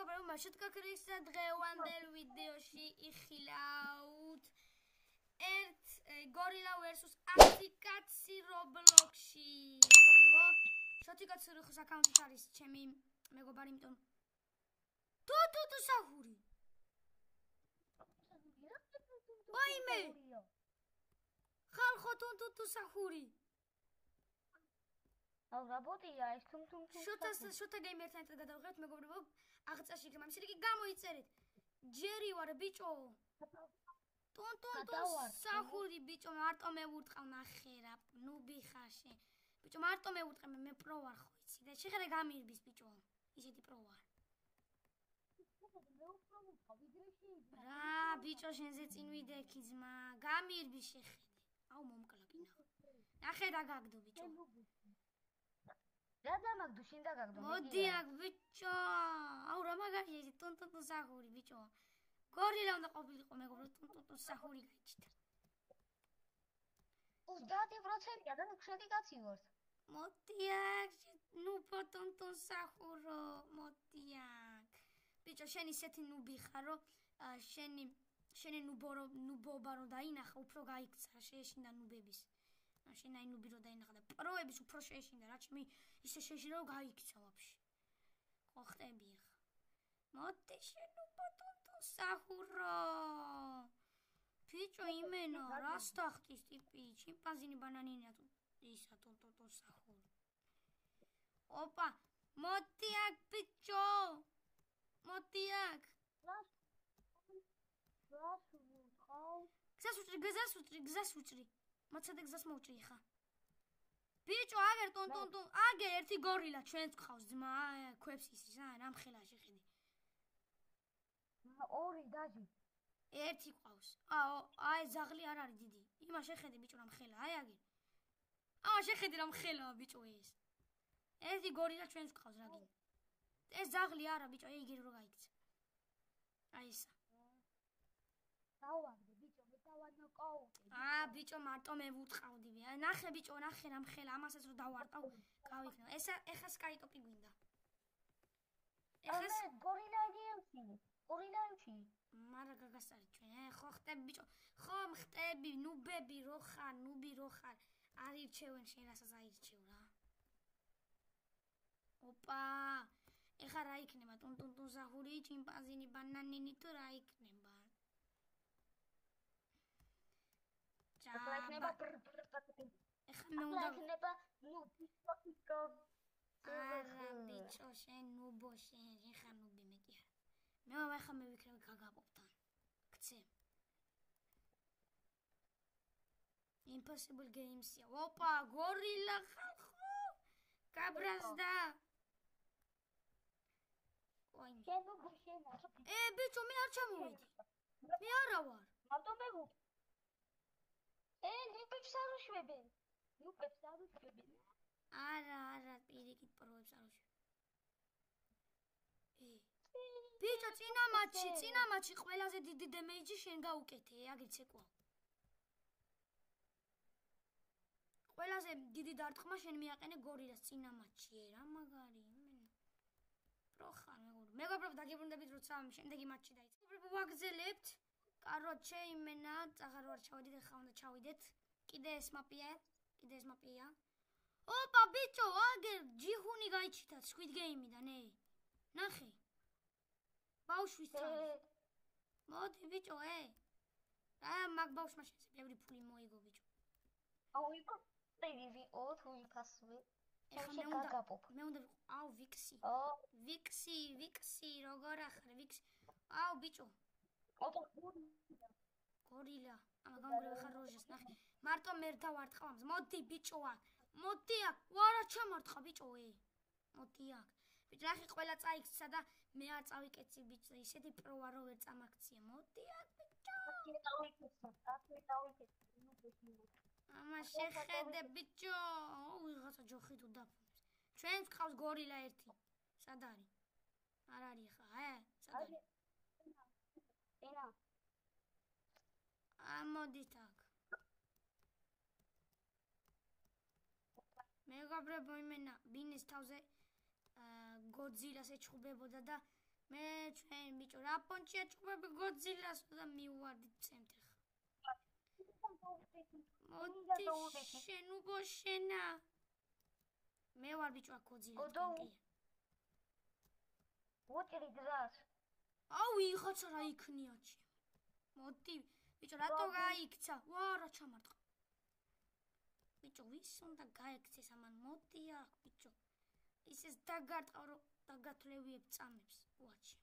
მეგობრებო, შედგაქრისა დღევანდელ ვიდეოში იხილავთ ერთ გორილა versus 10 კაცი Roblox-ში. მეგობრებო, 10 კაცი ხოს აკაუნტით არის ჩემი მეგობარი, იმიტომ თუ საფური. ვაიმე! ხალხო თუ საფური. რაბოტია ეს თუმ შოთა გეიმერთან ერთად გადავღებთ მეგობრებო, აღწერაში იქნება ამის რიგი გამოიწერეთ. ჯერი ვარ ბიჭო. საფური ბიჭო, მარტო მევურტყავ ნახერა, ნუბი ხარში. ბიჭო, მარტო მევურტყე, მე პრო ვარ ხო იცი და შეხედე გამირბის ბიჭო. ისეთი პრო ვარ. რა ბიჭო, შენზე წინ ვიდექი ძმა, გამირბის შეხედე. აუ მომკლა კიდე. ნახე და გაგდო ბიჭო. რა დამაგდო შენ და გაგდო? მოდი აქ ბიჭო. აუ რა მაგარია ეს ტუნტუ სახური ბიჭო. გორილა უნდა ყოფილიყო მეგობრო, ტუნტუ სახური გაიჩიტა. 30%-ია და 7 კაცი ვარ. მოდი აქ, ნუ ტუნტუ სახურო, მოდი აქ. ბიჭო, შენ ისეთი ნუბი ხარ, რომ შენი ნუბობა რომ დაინახა, უფრო გაიქცა შეეშინდა ნუბების. შენ აი ნუბი რომ დაინახა და პროების უფრო შეეშინდა, რა ჩემი ისე შეეშინდა რომ გაიქცა ვაფშე. ხო ხტები ახლა. მოდი შენ ნუბო სახურო. ბიჭო, იმენო, რას დახტის ტიპი? ჩიმპანზინი ბანანინია თუ ისა ტუნტუ სახური. ოპა, მოდი აქ ბიჭო. მოდი აქ. გზას უჭრი. მოცადე გზას მოვჭრი ხა. ბიჭო, აგერ ტუნტუ, აგერ ერთი გორილა ჩვენს გყავს ძმა, ქვებს ისის, რა მხელა შეხედე. ორი დაჟი. ერთი ყავს. აი ზაღლი არ არის დიდი. იმა შეხედე ბიჭო რა მხელა, აი აგერ. შეხედე რა მხელაა ბიჭო ეს. ერთი გორილა ჩვენს გყავს რა გინდა. ეს ზაღლი არა ბიჭო, ეგერ რო გაიქცა. აი ესა. დავაგდე ბიჭო, მე დავადო კოუტი. ბიჭო, მარტო მე ვუტყავდი. ნახე ბიჭო, ნახე რა მხელა, ამასაც რო დავარტყავ, გავიქნა. ეხა სკაიტოპი გვინდა. ეხა გორილაიებში. გორილაიებში. მარა გაგასწარი ჩვენ, ხო ხტები ბიჭო. ხო ხტები, ნუბები რო ხარ, ნუბი რო ხარ. არირჩევენ შენ რასაც აირჩევ რა. ოპა, ეხა რა იქნება? ტუნტუ ზახური, ჩიმპანზინი, ბანანინი თუ რა იქნება? ეხლა იქნება ეხა მე უნდა იქნება ნუბო. არა ბიჭო, შენ ნუბო შენ, ეხა ნუბი მეტი არა. მე ეხა მე ვიქნები გაგაპოპთან. ქცე. Impossible Games-ია. ოპა, გორილა ხალხო. გაბრაზდა. ოი. ბიჭო, მე არ ჩამოვედი. მე არა ვარ. მარტო მე ვარ. ნუბებს არ უშვებენ. არა, პირიქით პროებს არ უშვებენ. ბიჭო, წინა მატჩი ყველაზე დიდი დემეიჯი შენ გაუკეთე, აგრიც ეკვა. ყველაზე დიდი დარტყმა შენ მიაყენე გორილას წინა მატჩში, რა მაგარი იმენა. პროხარ მეგობრებო, დაგიბრუნდებით როცა შემდეგი მატჩი დაიწყო. მეგობრებო, ვაგზელებთ. კაროჩე იმენა, წაღარ ვარ ჩავედით, ახლა უნდა ჩავიდეთ. კიდე ეს მაპია. ოპა, ბიჭო, აგერ ჯიხუნი გაიჩიტა Squid Game-დან, ნახე. ბავშვის თავს. მოდი ბიჭო, მაგ ბავშვმა შენზე ბევრი ფული მოიგო ბიჭო. იყო ტელევიზი თუ იფასვე. მე უნდა ვიქსი. ვიქსი, როგორ ახარ ვიქსი. ბიჭო. გორილა. გამგრევ ხარ როჟეს ნახე. მარტო მე დავარტყავ ამას. მოდი ბიჭო აქ. მოდი აქ. ვარა ჩამარტყა ბიჭო, მოდი აქ. ბიჭო, ნახე ყველა წაიქცა და მე არ წავიკეცი ბიჭო. ისეთი პრო ვარ რომ ვერ წამაქცია. მოდი აქ ბიჭო. შეხედე ბიჭო. ვიღაცა ჯოხი თუ დაფუნებს. ჩვენს ყავს გორილა ერთი. სად არის? არ არის ხა, სად არის? მოდით აქ. მეგობრებო, იმენა ბინის თავზე გოძილას ეჩხუბებოდა და მე ჩვენ ბიჭო რა პონჩია ჭუბები გოძილას და მივარდით ცენტრ ხა მოდი შენ უბო შენა მე ვარ ბიჭო აქ გოძილა თქვენკია უჭრი გზას აუ იხაცა რა იქნია ჩემ მოდი ბიჭო რატო გაიქცა ვა რა ჩამარტყა ბიჭო ვის უნდა გაიქცეს ამან მოდი აქ ბიჭო ისეს დაგარტყავ რომ დაგათვლევიებ წამებს უაჩი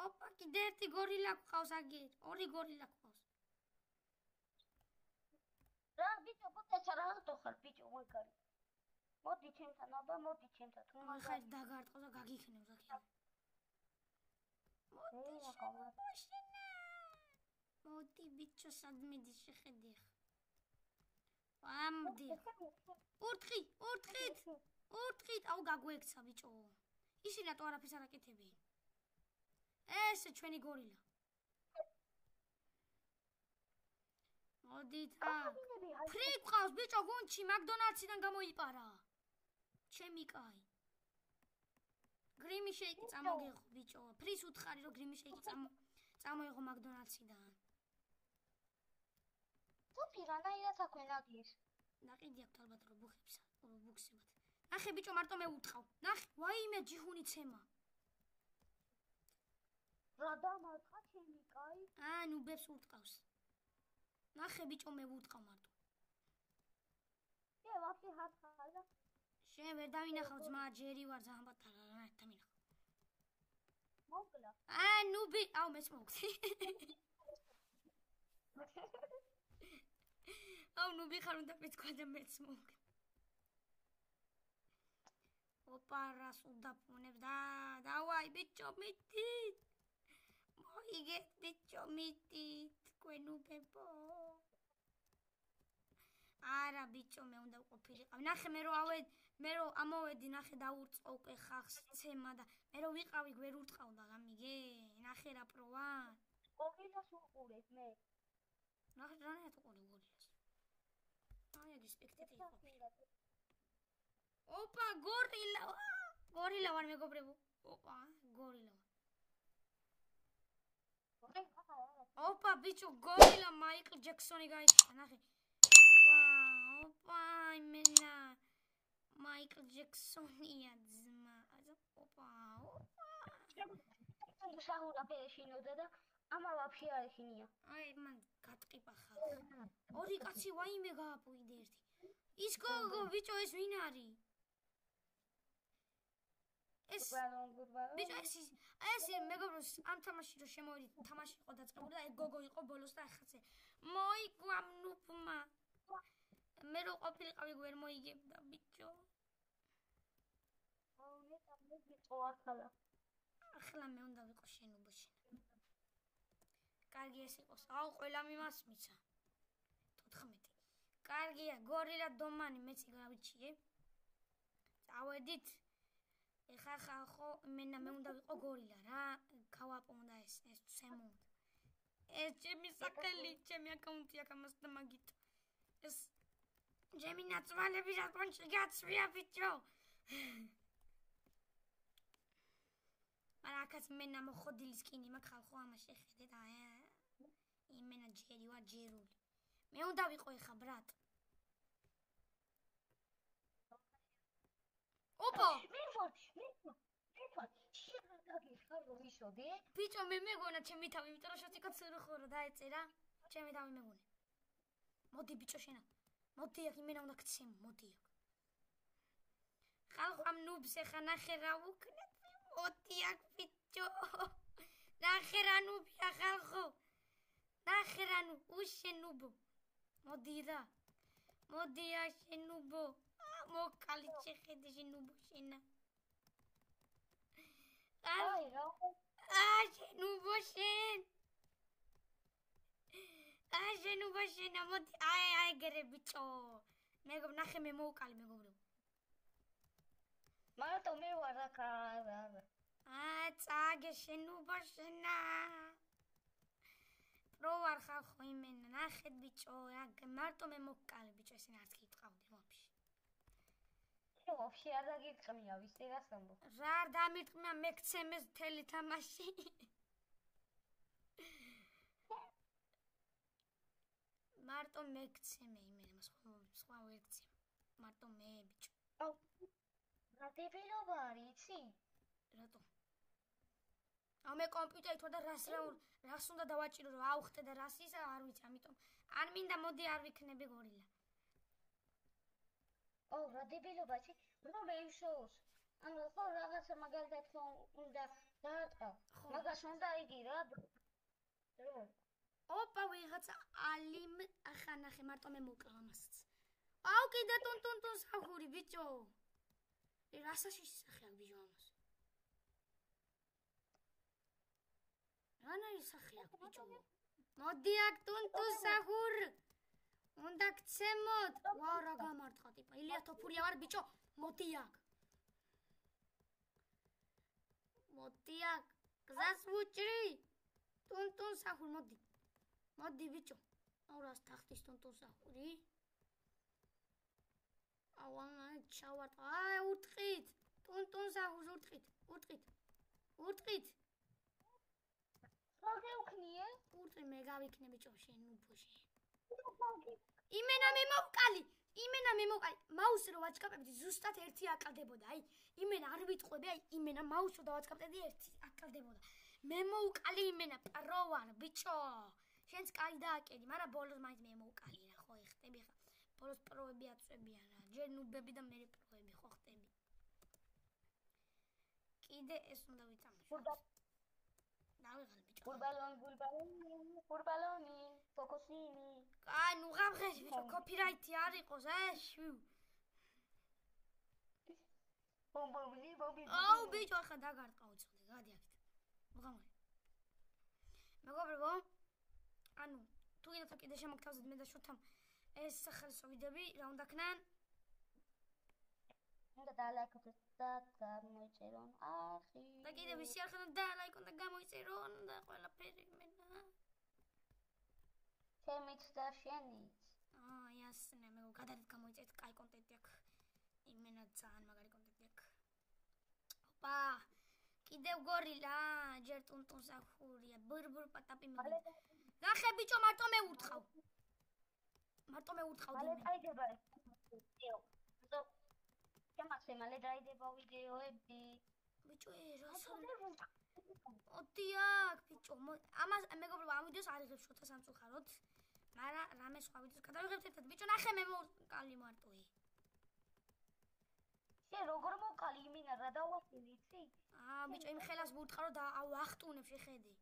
ოპა კიდე ერთი გორილა გყავს აგერ ორი გორილა გყავს რა ბიჭო პოტეცა რა ხარ ბიჭო მოიგარი მოდი ჩემთან აბა მოდი ჩემთან თუ მაგარ დაგარტყო და გაგიქნევ ზაქია მოდი ბიჭო სად მიდის შეხედი ხა ამდი ურთხით აუ გაგვექცა ბიჭო ისინი რატო არაფერს არ აკეთებენ ეს ჩვენი გორილა მოდით ფრი ყავს ბიჭო გუნჩი მაკდონალდსიდან გამოიპარა ჩემი კაი გრიმი შეიკი წამოგეღო ბიჭო ფრის უთხარი რომ გრიმი შეიკი წამოიღო მაკდონალდსიდან თופი რანაირად აქვენაგის ნაყიდი აქვს ალბათ რობუქსებად ნახე ბიჭო მარტო მე უთყავ ნახე ვაიმე ჯიხუნი ცემა რა დამარტყა ჩემი კაი ნუ ბებს უთყავს ნახე ბიჭო მე უთყავ მარტო ვაფი ჰათხარა შენ ვერ დავინახავ ძმა ჯერი ვარ ზამბათა რა დამინახავ მოგლა ნუ აუ მეც მოგცი აუ ნუ ბიხარ უნდა მეთქვა და მეც მოგ ოპა რას უდაფუნებს დავაი ბიჭო მითით მოიგეთ ბიჭო მითით თქვენუბებო არა ბიჭო მე უნდა ყოფილიყავ ნახე მე რომ ამოვედი ნახე დაურწყო უკვე ხახს ცემა და მე რომ ვიყავი ვერ ურტყავდა გამიგე ნახე რა პროვან გორილას უყურებ მე ნახე რანაირად უყურე გორილას აი ეგ ოპა გორილა ვარ მეგობრებო ოპა გორილა ოპა ბიჭო გორილა მაიკლ ჯექსონი გაიქცა ნახე ოპა იმენა მაიკლ ჯექსონია ძმა ოპა შაურა პეშინოდა და ამა ვაფშე არ ეშინია აი მან გატყიპა ხალხი ორი კაცი ვაიმე გააპოიდე ერთი ის გოგო ბიჭო ეს ვინ არის ეს ბიჭო ეს მეგობროს ამ თამაში რომ შემოვიდი თამაში იყო დაწყებული და ეგ გოგო იყო ბოლოს და ახაცე მოიგვა ნუფმა მე რო ყოფილიყავი ვერ მოიგებდა ბიჭო აუნე თამე ბიჭო ახლა მე უნდა ვიყო შენ უბოში კარგი ეს იყოს აუ ყველა მიმას მიცა 14 კარგია გორილა დომანი მეც გავიჩიე წავედით ეხა ხალხო მე უნდა ვიყო გორილა რა გავაპონდა ეს ცემო ეს ჩემი საკელი ჩემი აკაუნტი აქ ამას და მაგით ეს ჩემი ნაცვალები რა კონჩი გაცვია ბიჭო არაკაც მენა მოხოდილის კინი მაგ ხალხო ამას შეხედეთ იმენა ჯერი ვარ ჯერული მე უნდა ვიყო ეხა ბრატ ოპა ბიჭო მე მეგონა ჩემი თავი იმიტომ რომ შოთი კაცური ხო რა დაეწერა ჩემი თავი მეგონა მოდი ბიჭო შენა მოდი აქ იმენა უნდა გცემ მოდი აქ ხალხო ამ ნუბს ეხა ნახე რა ვუქნებ მოდი აქ ბიჭო ნახე რა ნუბია ხალხო ნახე რა ნუ უშენუბო მოდი რა მოდი აშენუბო მოკალი შეხედე შენუბო შენა აი რა აშენუბო შენ აშენუბო შენა მოდი აი გერე ბიჭო მეგობ ნახე მე მოვკალი მეგობრებო მარტო მე ვარ აქ წაგე შენუბო შენა პროვარ ხალხო იმენა ნახეთ ბიჭო მარტო მე მოვკალი ბიჭო ესენ არც გიტყავდი ვაფშე ვაფშე არ დაგირწმია ვისე გასამბო. რა არ დამირწმია მეკცემეს მთელი თამაში. მარტო მეკცემე იმენა სხვა ვერცი. მარტო მე ბიჭო. აუ. რა დებილობა არის, იცი? რატო? აუ მე კომპიუტერით ვარ და რას უნდა დავაჭირო რომ ავხტე და რას ისა არ ვიცი, ამიტომ არ მინდა მოდი არ ვიქნები გორილა. აუ რა დებილობა იცი? რომ მე იმ შოუს. ანუ ხო რაღაცა მაგალითად ხო უნდა დაატყო. მაგას უნდა იგი რა. რო ოპა ვიღაცა ალიმ ახანახე მარტო მე მოკლა ამასაც. აუ კიდე ტუნ სახური ბიჭო. რასაში სახე აქვს ბიჭო ამას? რანაირი სახე აქვს ბიჭო? მოდი აქ ტუნ სახურ. უნდა გცემოთ. ვაუ რა გამარტყა ტიპა. ილია თოფურია ვარ ბიჭო. მოდი აქ. მოდი აქ. გზას ვუჭრი. ტუნ სახურ მოდი. მოდი ბიჭო. აუ რას თახტის ტუნ სახური? აუ ანა ჩავარტყა. აი უტყით. ტუნ სახურს უტყით. რა გეუქნიე? უტყი მე გავიქნე ბიჭო შენ უფოში. იმენა მე მოვკალი. მაუსი რო ვაჭკაპებდი ზუსტად ერთი აკლდებოდა. აი იმენა არ ვიტყვები, აი იმენა მაუსი რო დავაჭკაპებდი ერთი აკლდებოდა. მე მოვკალი იმენა პრო ვარ ბიჭო. შენც კაი დააკედი, მაგრამ ბოლოს მაინც მე მოვკალი რა, ხო ეხტები ხა. ბოლოს პროები აწვებიან რა. ჯერ ნუბები და მე პროები ხო ხტები. კიდე ეს უნდა ვიცამაშო. დავიღალ ბიჭო. ბურბალონი, ფოკუსინი. კაი, ნუ გავხეში ბიჭო, კოპირაითი არ იყოს, შვი. ბობი. აუ ბიჭო, ახლა დაგარტყა უცხოდი, გადი აქეთ. მოგამარი. მეგობრებო, ანუ თუ კიდე კიდე შემოგთავაზეთ მე და შოთამ ეს სახელმწიფო ვიდეოები რა უნდა ქნან? უნდა დალაიქოთ და გამოიწერონ ახი. და კიდე ვისი არ ხან დალაიქონ და გამოიწერონ და ყველაფერი მენა. ჩემიც და შენიც. იასნე, მე გადადეთ გამოიწერეთ, კაი კონტენტი აქვს. იმენა ძალიან მაგარი კონტენტი აქვს. ოპა, კიდევ გორილა, ჯერ ტუნ სახურია, ბურბურ პატაპი მიგდა. ნახე ბიჭო, მარტო მე ურთხავ მალე დაიდება ეს ვიდეო. შემახსე მალე დაიდება ვიდეოები. ბიჭო, რას ოდიაკ ბიჭო, ამას მეგობრებო, ამ ვიდეოს არ იღებს შოთა სამწუხაროდ. მაგრამ რამე სხვა ვიდეოს გადავიღებთ ერთად. ბიჭო, ნახე მე მოვკალი მარტოი. შენ როგორ მოვკალი იმინა რა დავასწინი, იცი? ბიჭო, იმ ხელას ვურთხავ და ავახტუნებ შეხედი.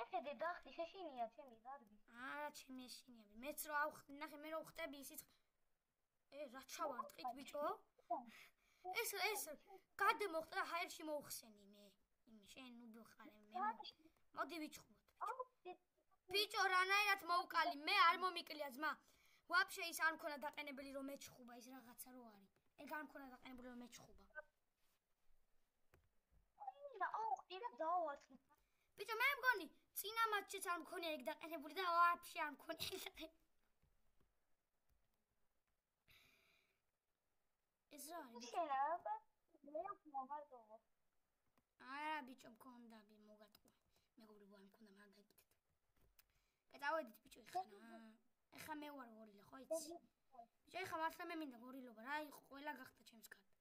ეხედე დახტი შეშინია ჩემი გარბი. არა, ჩემი ეშინია. მეც რო ნახე მე რო ხტები ისიც. რა ჩავარტყით ბიჭო? ეს გადმოხტა და ჰაერში მოუხსენი მე. შენ ნუ ხარ მე. მოდი ვიჩხუბოთ. ბიჭო, რანაირად მოვკალი, მე არ მომიკლია ძმა. ვაფშე ის არ მქონა დაყენებელი რომ მეჩხუბა ის რაღაცა რო არის. ეგ არ მქონა დაყენებული რომ მეჩხუბა. აუ, ირა დავარცხი. ბიჭო, მე მგონი წინა მატჩიც არ მქონია ეგ დაყენებული და ვაფშე არ მქონია. ეს რა არის? შეიძლება მე მომარდობა. არა ბიჭო, მქონდა მოგატყვა. მეგობრებო, არ მქონდა მაგრამ დაიკეთეთ. გადავედით ბიჭო ეხლა მე ვარ გორილა, ხო იცი? ბიჭო, ეხლა მართლა მე მინდა გორილობა რა, იყო ყველა გახდა ჩემს კარდა.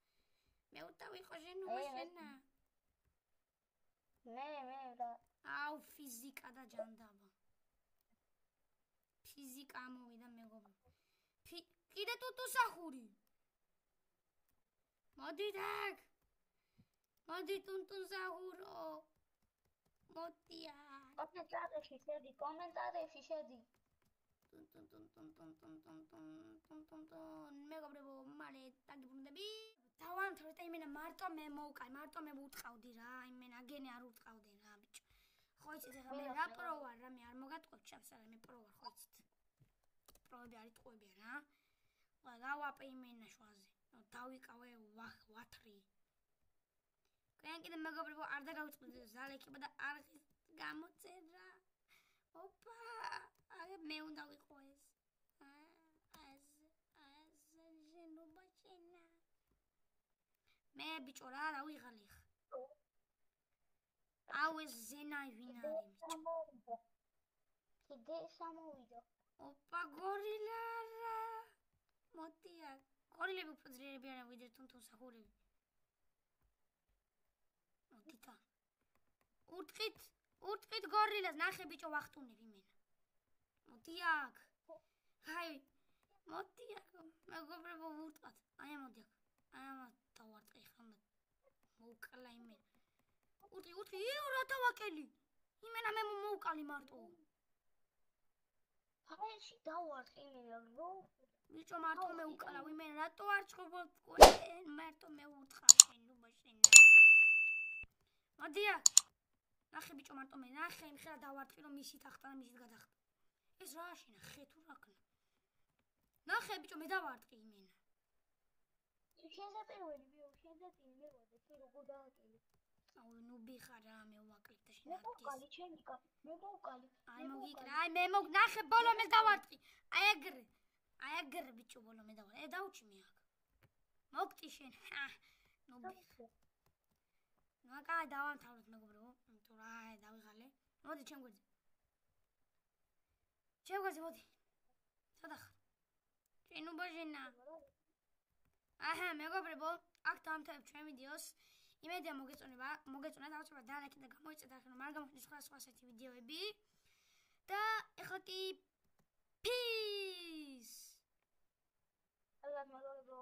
მე უტავიყო შენობა შენა. მე რა. აუ, ფიზიკა და ჯანდაბა. ფიზიკა მოვიდა მეგობრებო. კიდე ტუტუ სახური. მოდი დაგ. მოდი ტუნ სახურო. მოდია. კომენტარებში შედი. მეგობრებო, მალე დაგიბრუნდები. დავამთავრე და იმენა მარტო მე მოვკალი, მარტო მე ვუტყავდი რა, იმენა გენი არ უტყავდი რა, ბიჭო. ხო იცით, ეხლა მე რა პრო ვარ, რა მე არ მოგატყობ ჩემს, არა მე პრო ვარ, ხო იცით. პროები არ იტყუებიან რა. ხო, გავაპე იმენა შვაზე. დავიკავე ვათრი. კენ კიდე მეგობრებო, არ დაგავიწყდი ზალექება და არხის გამოწერა. ოპა, აი მე უნდა ვიყო ეს. მე ბიჭო რა ვიღალი ხა. აუ ეს ზენაი ვინ არის ბიჭო? კიდე სამოვიდა. ოპა გორილა რა. მოდია. გორილები უფრო ძლიერები არიან ვიდრე თუნთუნ სახურები. მოდიდა. ურტყით გორილას ნახე ბიჭო ვახტუნებ იმენა. მოდი აქ. ჰაი. მოდი აქ. მეგობრებო ურტყათ. აი მოდი აქ. აი ამა დავარტყი ხან და მოუკლა იმენა. ურტყი რა დავაკელი. იმენა მე მოუკალი მარტო. ფაეში დავარტყი იმენა რო. ბიჭო მარტო მე უკალა იმენა რატო არ ჩხობოთ ყოლენ მარტო მე უთხრა შენ ლუბაშენ. მოდი აქ. ნახე ბიჭო მარტო მე ნახე იმ ხერა დავარტყი რომ მისით ახტა და მისით გადახტა. ეს რა შინა ხე თუ რაკნა. ნახე ბიჭო მე დავარტყი იმენა. შენზე პირველი ვიო შენზე წინ მეგობრებო შენ როგორ დააკელი. აუ ნუბი ხარ რა მე ვაკლებ და შენ მე მოვკალი ჩემი კაცი მე მოვკალი. აი მოგიკრა აი მე ნახე ბოლო მე დავარტყი. აი ეგრე ბიჭო ბოლო მე დავარტყი. დაუჩი მე აქ. მოგტი შენ. ნუბი. ნუ აკა დავამთავროთ მეგობრებო. თუ რა დავიღალე. მოდი ჩემ გვერდზე. მოდი. სადა ხარ? შენ უბაჟენა. აჰა მეგობრებო, აქ დავამთავრებ ჩვენ ვიდეოს. იმედია მოგეწონათ აუცილებლად დალაიქეთ და გამოიწვიეთ ახლა რომ არ გამოხდეს სხვა ასეთი ვიდეოები. და ეხლა კი peace. ალბათ მეგობრებო